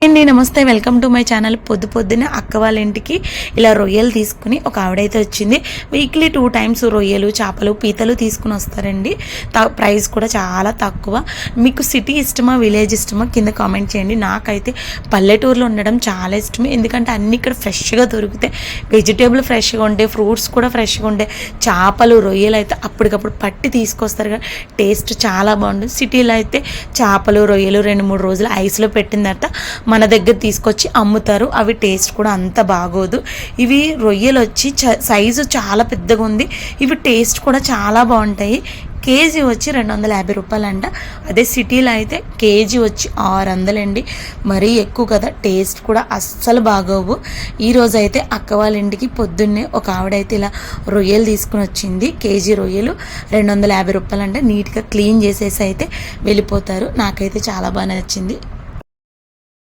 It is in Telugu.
అండి నమస్తే, వెల్కమ్ టు మై ఛానల్. పొద్దున్నే అక్క వాళ్ళ ఇంటికి ఇలా రొయ్యలు తీసుకుని ఒక ఆవిడైతే వచ్చింది. వీక్లీ 2 times రొయ్యలు, చేపలు, పీతలు తీసుకుని వస్తారండి. ప్రైస్ కూడా చాలా తక్కువ. మీకు సిటీ ఇష్టమా, విలేజ్ ఇష్టమా కింద కామెంట్ చేయండి. నాకైతే పల్లెటూరులో ఉండడం చాలా ఇష్టం. ఎందుకంటే అన్ని ఇక్కడ ఫ్రెష్గా దొరుకుతాయి. వెజిటేబుల్ ఫ్రెష్గా ఉంటాయి, ఫ్రూట్స్ కూడా ఫ్రెష్గా ఉంటాయి. చేపలు, రొయ్యలు అయితే అప్పటికప్పుడు పట్టి తీసుకొస్తారు కదా, టేస్ట్ చాలా బాగుంటుంది. సిటీలో అయితే చేపలు, రొయ్యలు 2-3 రోజులు ఐస్లో పెట్టిందట మన దగ్గర తీసుకొచ్చి అమ్ముతారు. అవి టేస్ట్ కూడా అంత బాగోదు. ఇవి రొయ్యలు వచ్చి సైజు చాలా పెద్దగా ఉంది. ఇవి టేస్ట్ కూడా చాలా బాగుంటాయి. కేజీ వచ్చి 250 రూపాయలు అంట. అదే సిటీలో అయితే కేజీ వచ్చి 600 అండి. మరీ ఎక్కువ కదా, టేస్ట్ కూడా అస్సలు బాగోవు. ఈరోజు అయితే అక్క వాళ్ళ ఇంటికి పొద్దున్నే ఒక ఆవిడైతే ఇలా రొయ్యలు తీసుకుని వచ్చింది. కేజీ రొయ్యలు 250 రూపాయలు అంట. నీట్గా క్లీన్ చేసేసి అయితే వెళ్ళిపోతారు. నాకైతే చాలా బాగా నచ్చింది.